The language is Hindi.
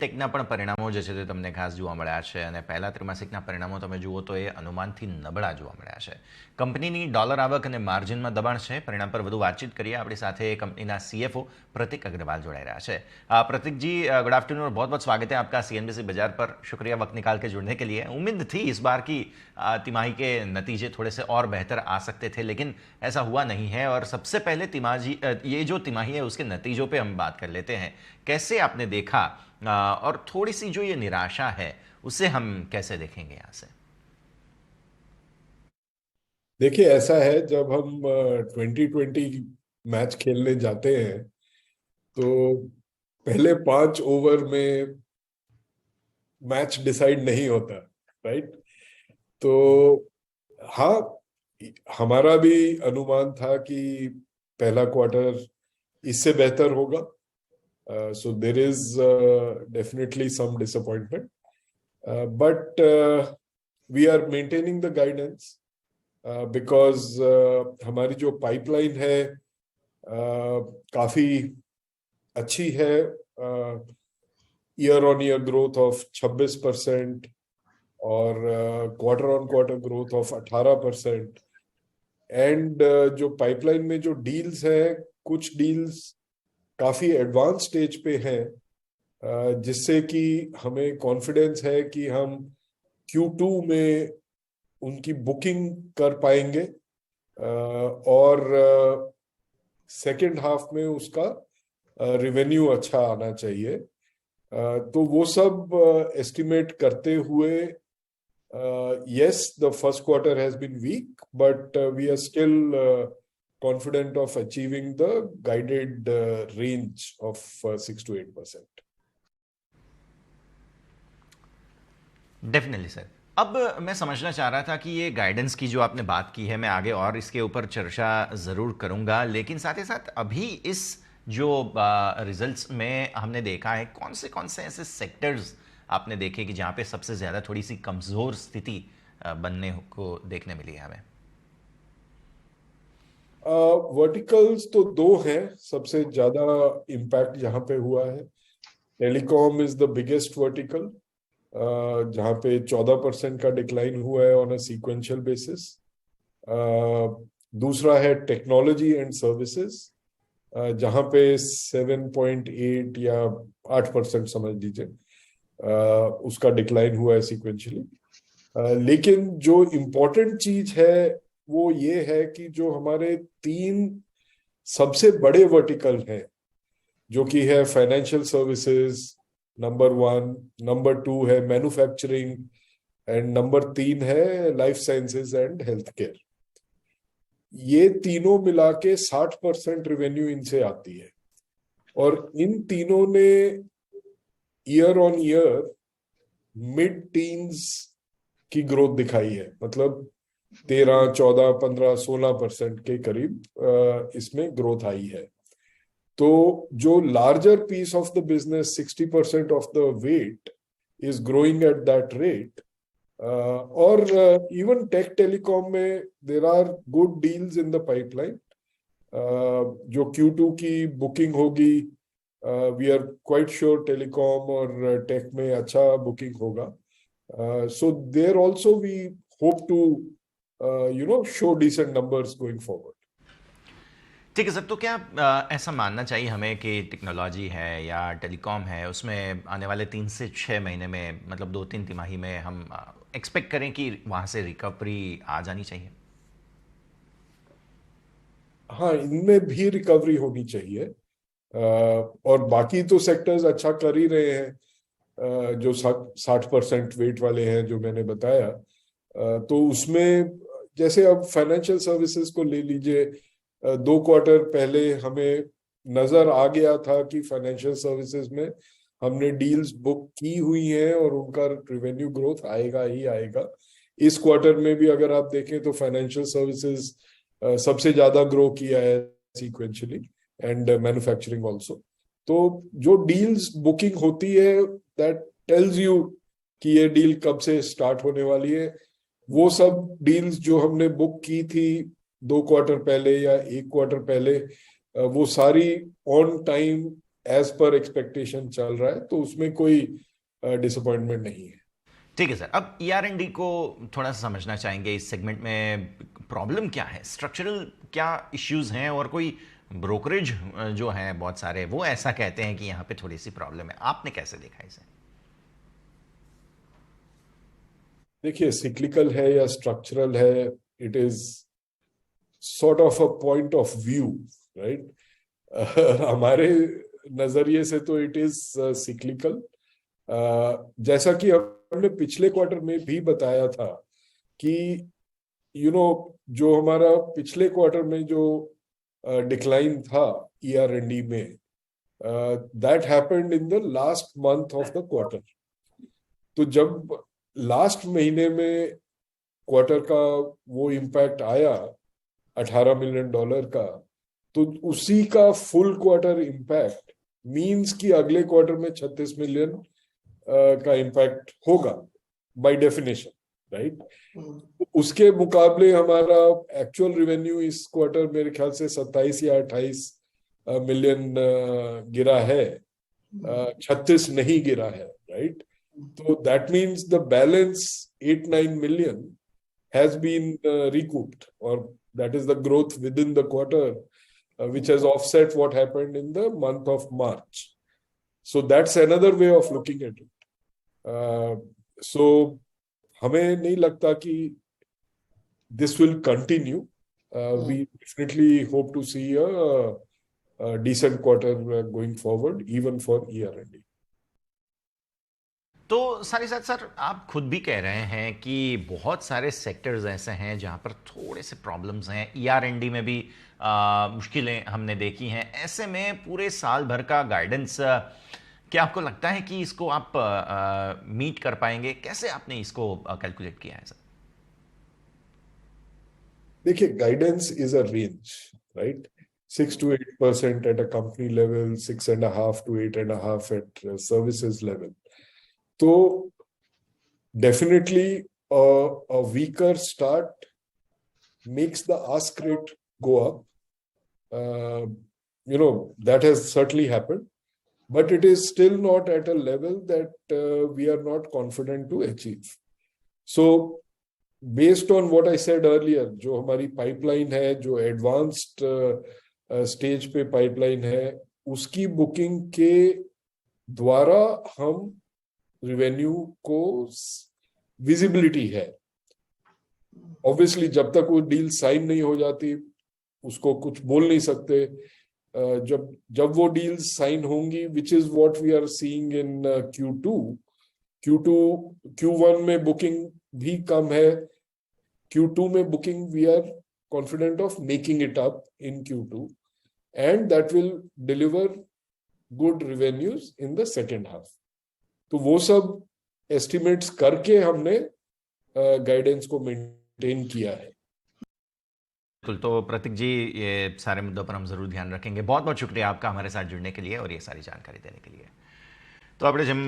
ટેકના પણ પરિણામો જે છે તે તમને ખાસ જોવા મળ્યા છે અને પહેલા ત્રિમાસિકના પરિણામો તમે જુઓ તો એ અનુમાનથી નબળા જોવા મળ્યા છે. કંપનીની ડોલર આવક અને માર્જિનમાં દબાણ છે. પરિણામ પર વધુ વાતચીત કરીએ. આપણી સાથે કંપनीના सीएफओ प्रतीक अग्रवाल जोड़ाई रहा है. प्रतीक जी, गुड आफ्टरनून और बहुत बहुत स्वागत है आपका सीएनबीसी बाजार पर. शुक्रिया वक्त निकाल के जुड़ने के लिए. उम्मीद थी इस बार की तिमाही के नतीजे थोड़े से और बेहतर आ सकते थे, लेकिन ऐसा हुआ नहीं है. और सबसे पहले ये जो तिमाही है उसके नतीजों पे हम बात कर लेते हैं. कैसे आपने देखा और थोड़ी सी जो ये निराशा है उसे हम कैसे देखेंगे यहाँ से? देखिए, ऐसा है, जब हम 2020 मैच खेलने जाते हैं तो पहले 5 ओवर में मैच डिसाइड नहीं होता, राइट? तो हाँ, हमारा भी अनुमान था कि पहला क्वार्टर इससे बेहतर होगा. So there is definitely some disappointment, but we are maintaining the guidance because हमारी जो पाइपलाइन है काफी अच्छी है. Year on year growth of 26% और quarter on quarter growth of 18%. And जो पाइपलाइन में जो डील्स है, कुछ डील्स काफी एडवांस स्टेज पे हैं, जिससे कि हमें कॉन्फिडेंस है कि हम Q2 में उनकी बुकिंग कर पाएंगे और सेकेंड हाफ में उसका रेवेन्यू अच्छा आना चाहिए. तो वो सब एस्टिमेट करते हुए, yes, the first quarter has been weak, but we are still confident of achieving the guided range of 6 to 8%. Definitely sir. अब मैं समझना चाह रहा था कि ये गाइडेंस की जो आपने बात की है, मैं आगे और इसके ऊपर चर्चा ज़रूर करूंगा, लेकिन साथ ही साथ अभी इस जो रिजल्ट्स में हमने देखा है, कौन से ऐसे सेक्टर्स आपने देखे कि जहाँ पे सबसे ज़्यादा थोड़ी सी कमज़ोर स्थिति बनने को देखने मिली है हमें? वर्टिकल्स तो दो हैं. सबसे ज्यादा इम्पैक्ट जहां पे हुआ है, telecom is the biggest vertical, जहां पे 14% का डिक्लाइन हुआ है ऑन अ सीक्वेंशियल बेसिस. दूसरा है टेक्नोलॉजी एंड सर्विसेज, जहां पे 7.8 या 8% समझ लीजिए, उसका डिक्लाइन हुआ है सीक्वेंशियली. लेकिन जो इम्पोर्टेंट चीज है वो ये है कि जो हमारे 3 सबसे बड़े वर्टिकल हैं, जो कि है फाइनेंशियल सर्विसेज नंबर 1, नंबर 2 है मैन्युफैक्चरिंग, एंड नंबर 3 है life sciences and health care. ये तीनों मिला के 60% रेवेन्यू इनसे आती है. और इन तीनों ने year on year mid teens की ग्रोथ दिखाई है. मतलब 13, 14, 15, 16% के करीब इसमें ग्रोथ आई है. तो जो larger piece of the business, 60% of the weight is growing at that rate. और इवन टेक टेलीकॉम में there are good deals in the pipeline. जो Q2 की बुकिंग होगी, we are quite sure telecom और टेक में अच्छा बुकिंग होगा. So there also we hope to show decent numbers going forward. ठीक है सर. तो क्या ऐसा मानना चाहिए हमें कि टेक्नोलॉजी है या टेलीकॉम है, उसमें आने वाले 3 से 6 महीने में, मतलब 2-3 तिमाही में हम एक्सपेक्ट करें कि वहाँ से रिकवरी आ जानी चाहिए? हाँ, इनमें भी रिकवरी होनी चाहिए. और बाकी तो सेक्टर्स अच्छा कर ही रहे हैं, जो 60% वेट वाले हैं जो मैंने बताया. तो उसमें जैसे अब फाइनेंशियल सर्विसेज को ले लीजिए, 2 क्वार्टर पहले हमें नजर आ गया था कि फाइनेंशियल सर्विसेज में हमने डील्स बुक की हुई हैं और उनका रेवेन्यू ग्रोथ आएगा ही आएगा. इस क्वार्टर में भी अगर आप देखें तो फाइनेंशियल सर्विसेज सबसे ज्यादा ग्रो किया है सीक्वेंशियली, एंड मैन्युफैक्चरिंग ऑल्सो. तो जो डील्स बुकिंग होती है, दैट टेल्स यू कि ये डील कब से स्टार्ट होने वाली है. वो सब डील्स जो हमने बुक की थी 2 क्वार्टर पहले या 1 क्वार्टर पहले, वो सारी on time as per expectation चल रहा है, तो उसमें कोई डिसअपॉइंटमेंट नहीं है। ठीक है सर, अब ER&D को थोड़ा सा समझना चाहेंगे। इस सेगमेंट में प्रॉब्लम क्या है, स्ट्रक्चरल क्या इश्यूज हैं, और कोई ब्रोकरेज जो है बहुत सारे वो ऐसा कहते हैं कि यहाँ पे थोड़ी सी प्रॉब्लम है। आपने कैसे देखा इसे? देखिए, सिक्लिकल है या स्ट्रक्चरल है, it is sort of a point of view, right. हमारे नजरिए से तो इट इज सिक्लिकल। जैसा कि हमने पिछले क्वार्टर में भी बताया था कि जो हमारा पिछले क्वार्टर में जो डिक्लाइन था ER&D में, that happened in the last month of the quarter. तो जब लास्ट महीने में क्वार्टर का वो इम्पैक्ट आया $18 मिलियन का, तो उसी का फुल क्वार्टर इम्पैक्ट मींस कि अगले क्वार्टर में 36 मिलियन का इम्पैक्ट होगा बाय डेफिनेशन, राइट। उसके मुकाबले हमारा एक्चुअल रेवेन्यू इस क्वार्टर मेरे ख्याल से 27 या 28 मिलियन गिरा है, 36 नहीं गिरा है, right. So that means the balance 8-9 million has been recouped, or that is the growth within the quarter, which has offset what happened in the month of March. So that's another way of looking at it. So हमें नहीं लगता कि this will continue. We definitely hope to see a decent quarter going forward, even for ER&D. तो साथ ही साथ सर, आप खुद भी कह रहे हैं कि बहुत सारे सेक्टर्स ऐसे हैं जहां पर थोड़े से प्रॉब्लम्स हैं। ER&D में भी मुश्किलें हमने देखी हैं। ऐसे में पूरे साल भर का गाइडेंस, क्या आपको लगता है कि इसको आप मीट कर पाएंगे? कैसे आपने इसको कैलकुलेट किया है सर? देखिए, guidance is a range, right. 6 to 8% at a company level, 6.5 to 8.5 at services level. So definitely a weaker start makes the ask rate go up. That has certainly happened, but it is still not at a level that we are not confident to achieve. So based on what I said earlier, जो हमारी पाइपलाइन है, जो एडवांस्ड स्टेज पे पाइपलाइन है, उसकी बुकिंग के द्वारा हम रेवेन्यू को विजिबिलिटी है। ऑब्वियसली जब तक वो डील साइन नहीं हो जाती उसको कुछ बोल नहीं सकते। जब वो डील साइन होंगी, which is what we are seeing in Q1 में बुकिंग भी कम है। Q2 में booking we are confident of making it up in Q2, and that will deliver good revenues in the second half. तो वो सब एस्टिमेट्स करके हमने गाइडेंस को मेंटेन किया है। बिल्कुल। तो प्रतीक जी, ये सारे मुद्दों पर हम जरूर ध्यान रखेंगे। बहुत बहुत शुक्रिया आपका हमारे साथ जुड़ने के लिए और ये सारी जानकारी देने के लिए। तो આપણે જેમ